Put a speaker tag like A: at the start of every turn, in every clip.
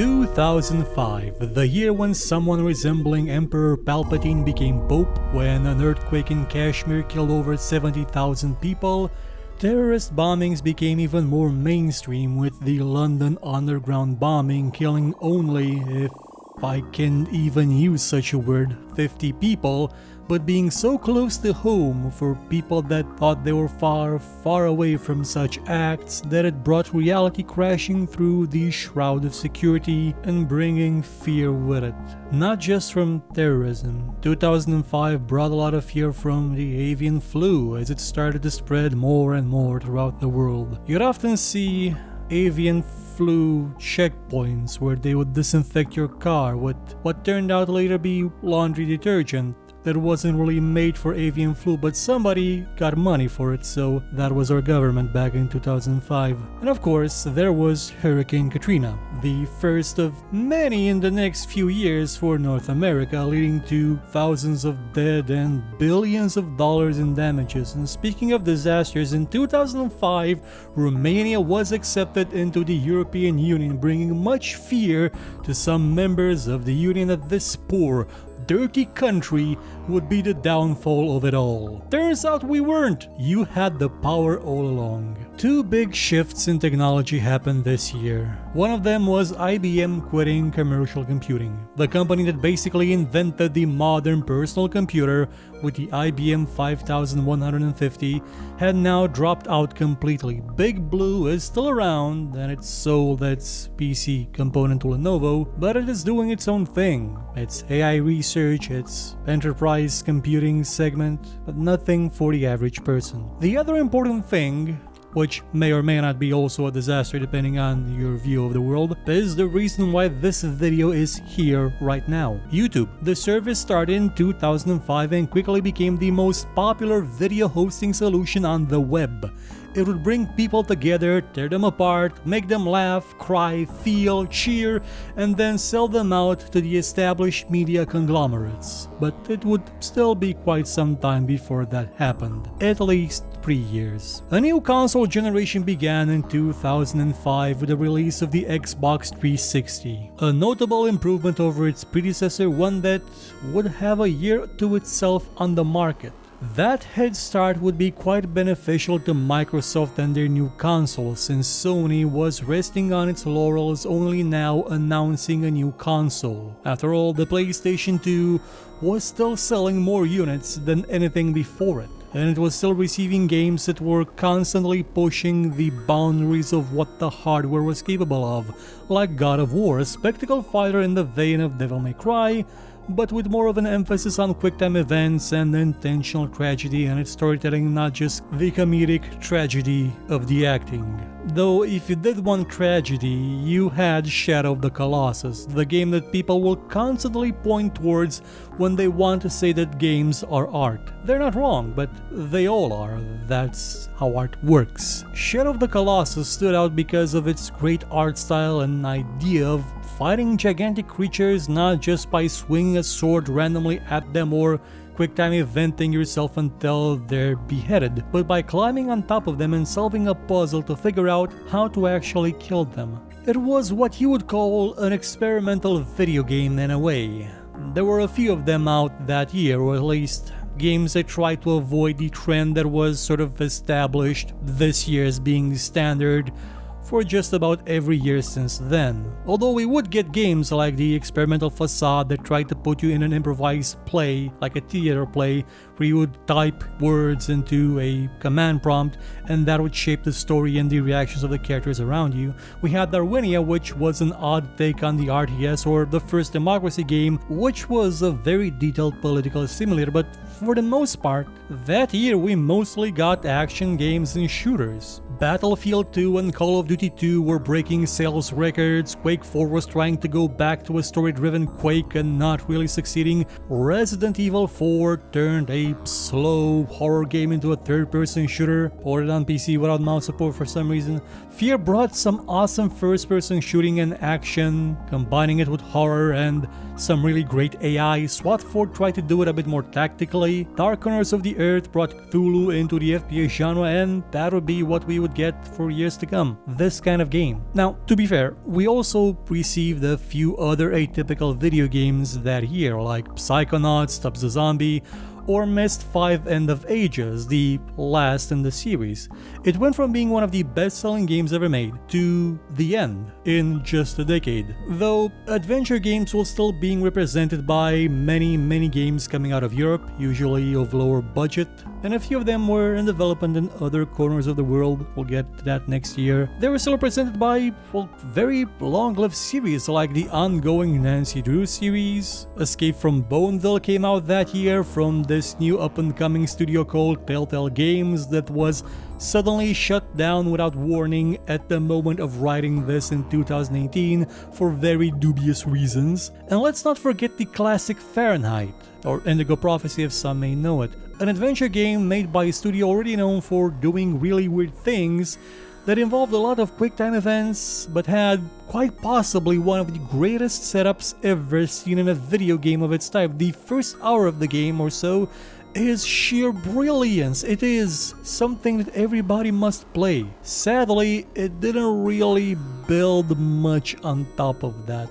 A: 2005, the year when someone resembling Emperor Palpatine became Pope, when an earthquake in Kashmir killed over 70,000 people, terrorist bombings became even more mainstream, with the London Underground bombing killing only, if I can even use such a word, 50 people, but being so close to home for people that thought they were far, far away from such acts that it brought reality crashing through the shroud of security and bringing fear with it. Not just from terrorism. 2005 brought a lot of fear from the avian flu as it started to spread more and more throughout the world. You'd often see avian flu checkpoints where they would disinfect your car with what turned out to later be laundry detergent that wasn't really made for avian flu, but somebody got money for it, so that was our government back in 2005. And of course, there was Hurricane Katrina, the first of many in the next few years for North America, leading to thousands of dead and billions of dollars in damages. And speaking of disasters, in 2005, Romania was accepted into the European Union, bringing much fear to some members of the Union that this poor, dirty country would be the downfall of it all. Turns out we weren't. You had the power all along. Two big shifts in technology happened this year. One of them was IBM quitting commercial computing. The company that basically invented the modern personal computer with the IBM 5150 had now dropped out completely. Big Blue is still around and it's sold its PC component to Lenovo, but it is doing its own thing. It's AI research, it's enterprise computing segment, but nothing for the average person. The other important thing, which may or may not be also a disaster depending on your view of the world, is the reason why this video is here right now. YouTube. The service started in 2005 and quickly became the most popular video hosting solution on the web. It would bring people together, tear them apart, make them laugh, cry, feel, cheer, and then sell them out to the established media conglomerates. But it would still be quite some time before that happened. At least 3 years. A new console generation began in 2005 with the release of the Xbox 360. A notable improvement over its predecessor, one that would have a year to itself on the market. That head start would be quite beneficial to Microsoft and their new console, since Sony was resting on its laurels, only now announcing a new console. After all, the PlayStation 2 was still selling more units than anything before it, and it was still receiving games that were constantly pushing the boundaries of what the hardware was capable of, like God of War, a spectacle fighter in the vein of Devil May Cry, but with more of an emphasis on quick-time events and intentional tragedy and its storytelling, not just the comedic tragedy of the acting. Though if you did want tragedy, you had Shadow of the Colossus, the game that people will constantly point towards when they want to say that games are art. They're not wrong, but they all are. That's how art works. Shadow of the Colossus stood out because of its great art style and idea of fighting gigantic creatures not just by swinging a sword randomly at them or quick-time eventing yourself until they're beheaded, but by climbing on top of them and solving a puzzle to figure out how to actually kill them. It was what you would call an experimental video game in a way. There were a few of them out that year, or at least games that tried to avoid the trend that was sort of established this year as being the standard for just about every year since then. Although we would get games like the experimental Facade that tried to put you in an improvised play, like a theater play, where you would type words into a command prompt and that would shape the story and the reactions of the characters around you. We had Darwinia, which was an odd take on the RTS, or the first Democracy game, which was a very detailed political simulator, but for the most part, that year we mostly got action games and shooters. Battlefield 2 and Call of Duty 2 were breaking sales records, Quake 4 was trying to go back to a story-driven Quake and not really succeeding, Resident Evil 4 turned a slow horror game into a third-person shooter, ported on PC without mouse support for some reason. Fear brought some awesome first-person shooting and action, combining it with horror, and some really great AI. SWAT 4 tried to do it a bit more tactically. Dark Corners of the Earth brought Cthulhu into the FPS genre, and that would be what we would get for years to come. This kind of game. Now, to be fair, we also received a few other atypical video games that year, like Psychonauts, Stubbs the Zombie, or Myst 5 End of Ages, the last in the series. It went from being one of the best-selling games ever made to the end in just a decade. Though adventure games were still being represented by many games coming out of Europe, usually of lower budget, and a few of them were in development in other corners of the world. We'll get to that next year. They were still represented by, well, very long-lived series like the ongoing Nancy Drew series. Escape from Boneville came out that year from this new up-and-coming studio called Telltale Games that was suddenly shut down without warning at the moment of writing this in 2018 for very dubious reasons. And let's not forget the classic Fahrenheit, or Indigo Prophecy if some may know it, an adventure game made by a studio already known for doing really weird things that involved a lot of quick-time events, but had quite possibly one of the greatest setups ever seen in a video game of its type. The first hour of the game or so is sheer brilliance. It is something that everybody must play. Sadly, it didn't really build much on top of that.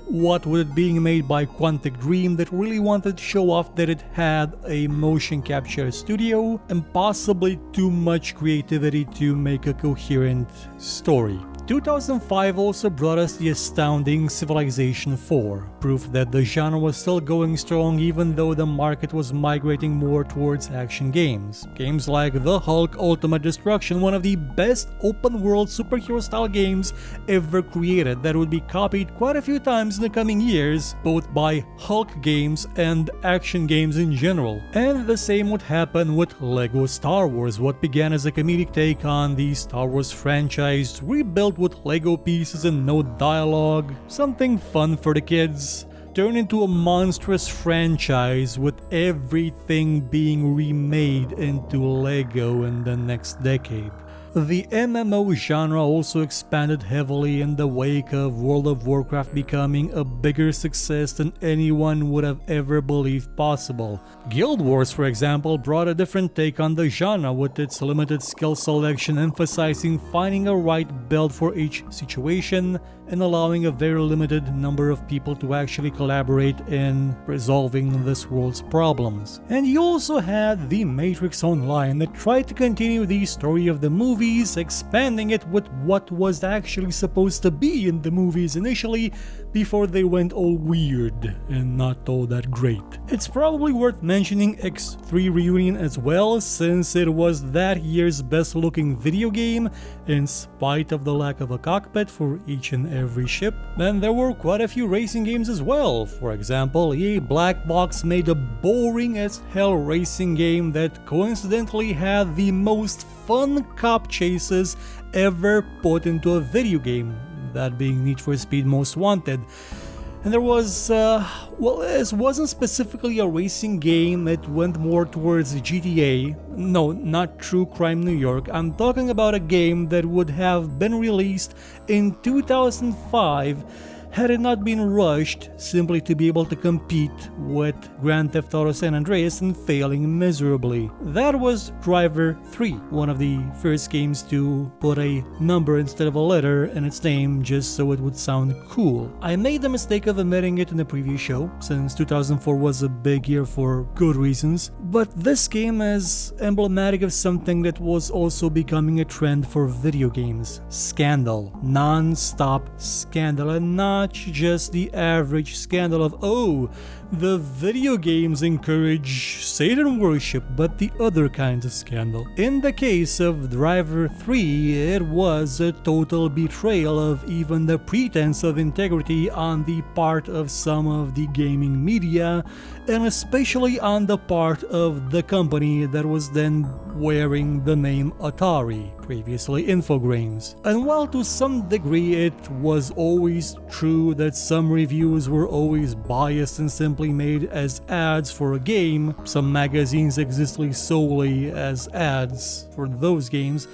A: What with it being made by Quantic Dream that really wanted to show off that it had a motion capture studio and possibly too much creativity to make a coherent story. 2005 also brought us the astounding Civilization 4, proof that the genre was still going strong even though the market was migrating more towards action games. Games like The Hulk Ultimate Destruction, one of the best open-world superhero-style games ever created that would be copied quite a few times in the coming years, both by Hulk games and action games in general. And the same would happen with LEGO Star Wars, what began as a comedic take on the Star Wars franchise, rebuilt with Lego pieces and no dialogue, something fun for the kids, turned into a monstrous franchise with everything being remade into Lego in the next decade. The MMO genre also expanded heavily in the wake of World of Warcraft becoming a bigger success than anyone would have ever believed possible. Guild Wars, for example, brought a different take on the genre with its limited skill selection emphasizing finding a right build for each situation and allowing a very limited number of people to actually collaborate in resolving this world's problems. And you also had The Matrix Online that tried to continue the story of the movies, expanding it with what was actually supposed to be in the movies initially before they went all weird and not all that great. It's probably worth mentioning X3 Reunion as well, since it was that year's best looking video game in spite of the lack of a cockpit for each and every ship. And there were quite a few racing games as well. For example, EA Black Box made a boring as hell racing game that coincidentally had the most fun cop chases ever put into a video game, that being Need for Speed Most Wanted. And there was, well, this wasn't specifically a racing game, it went more towards GTA. No, not True Crime New York. I'm talking about a game that would have been released in 2005 had it not been rushed simply to be able to compete with Grand Theft Auto San Andreas and failing miserably. That was Driver 3, one of the first games to put a number instead of a letter in its name just so it would sound cool. I made the mistake of omitting it in the previous show, since 2004 was a big year for good reasons, but this game is emblematic of something that was also becoming a trend for video games. Scandal. Non-stop scandal, and not just the average scandal of, oh, the video games encourage Satan worship, but the other kinds of scandal. In the case of Driver 3, it was a total betrayal of even the pretense of integrity on the part of some of the gaming media, and especially on the part of the company that was then wearing the name Atari, previously Infogrames. And while to some degree it was always true that some reviews were always biased and simply made as ads for a game, some magazines existed solely as ads for those games,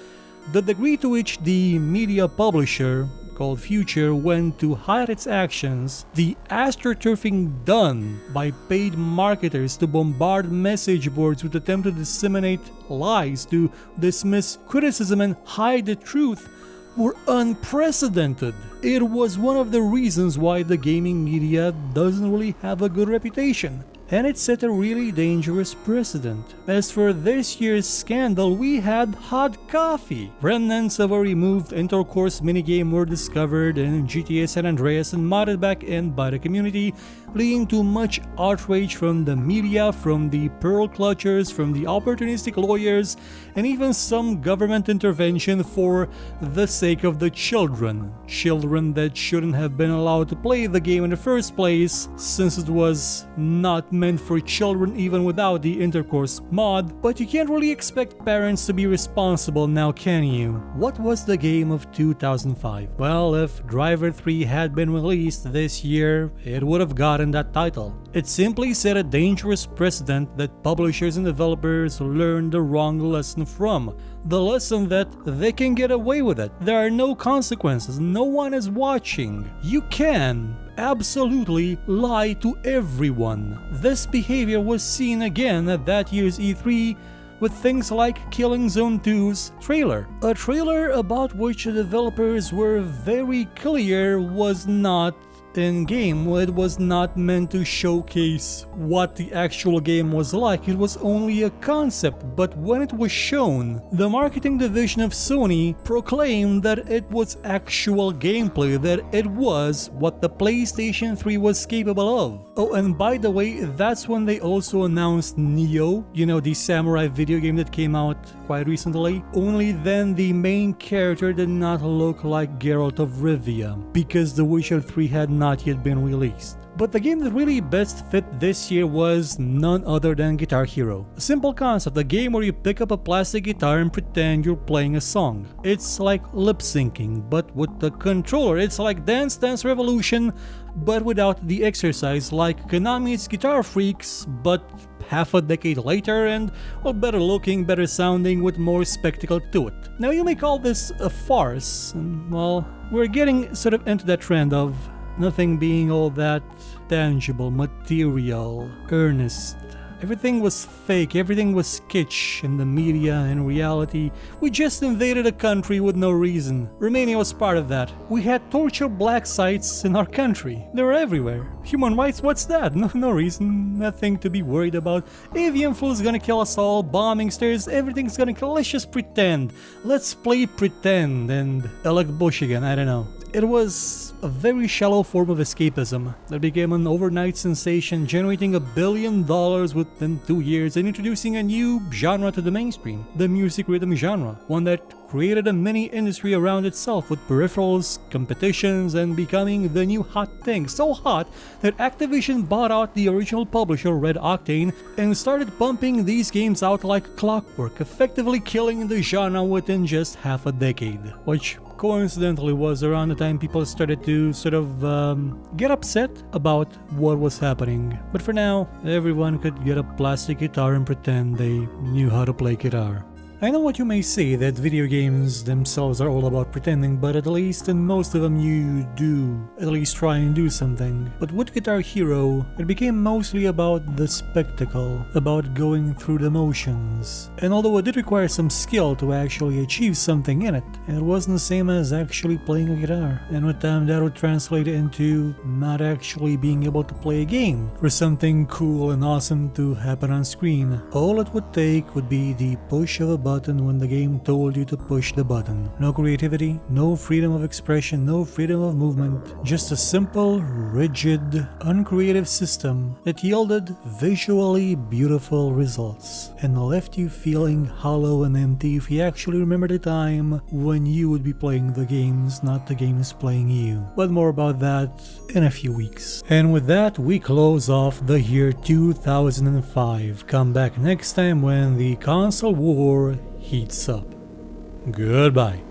A: the degree to which the media publisher, called Future went to hide its actions, the astroturfing done by paid marketers to bombard message boards with attempt to disseminate lies, to dismiss criticism and hide the truth were unprecedented. It was one of the reasons why the gaming media doesn't really have a good reputation, and it set a really dangerous precedent. As for this year's scandal, we had hot coffee. Remnants of a removed intercourse minigame were discovered in GTA San Andreas and modded back in by the community, leading to much outrage from the media, from the pearl clutchers, from the opportunistic lawyers, and even some government intervention for the sake of the children. Children that shouldn't have been allowed to play the game in the first place, since it was not meant for children even without the intercourse mod. But you can't really expect parents to be responsible now, can you? What was the game of 2005? Well, if Driver 3 had been released this year, it would have gotten that title. It simply set a dangerous precedent that publishers and developers learned the wrong lesson from. The lesson that they can get away with it. There are no consequences, no one is watching. You can absolutely lie to everyone. This behavior was seen again at that year's E3 with things like Killing Zone 2's trailer. A trailer about which the developers were very clear was not in-game. It was not meant to showcase what the actual game was like. It was only a concept, but when it was shown, the marketing division of Sony proclaimed that it was actual gameplay, that it was what the PlayStation 3 was capable of. Oh, and by the way, that's when they also announced Nioh, you know, the samurai video game that came out quite recently. Only then the main character did not look like Geralt of Rivia, because The Witcher 3 had not yet been released. But the game that really best fit this year was none other than Guitar Hero. A simple concept, a game where you pick up a plastic guitar and pretend you're playing a song. It's like lip syncing, but with the controller. It's like Dance Dance Revolution, but without the exercise, like Konami's Guitar Freaks, but half a decade later and, well, better looking, better sounding, with more spectacle to it. Now you may call this a farce, and well, we're getting sort of into that trend of nothing being all that tangible, material, earnest. Everything was fake, everything was kitsch in the media and reality. We just invaded a country with no reason. Romania was part of that. We had torture black sites in our country. They were everywhere. Human rights, what's that? No reason, nothing to be worried about. Avian flu is gonna kill us all, bombing stairs, everything's gonna kill. Let's just pretend. Let's play pretend and elect Bush again, I don't know. It was a very shallow form of escapism that became an overnight sensation, generating $1 billion within 2 years and introducing a new genre to the mainstream, the music rhythm genre, one that created a mini industry around itself with peripherals, competitions, and becoming the new hot thing. So hot that Activision bought out the original publisher Red Octane and started pumping these games out like clockwork, effectively killing the genre within just half a decade, which coincidentally was around the time people started to sort of get upset about what was happening. But for now, everyone could get a plastic guitar and pretend they knew how to play guitar. I know what you may say, that video games themselves are all about pretending, but at least in most of them you do at least try and do something. But with Guitar Hero, it became mostly about the spectacle, about going through the motions. And although it did require some skill to actually achieve something in it, it wasn't the same as actually playing a guitar. And with time that would translate into not actually being able to play a game, for something cool and awesome to happen on screen. All it would take would be the push of a button when the game told you to push the button. No creativity, no freedom of expression, no freedom of movement, just a simple, rigid, uncreative system that yielded visually beautiful results and left you feeling hollow and empty if you actually remember the time when you would be playing the games, not the games playing you. But more about that in a few weeks. And with that, we close off the year 2005. Come back next time when the console war heats up. Goodbye.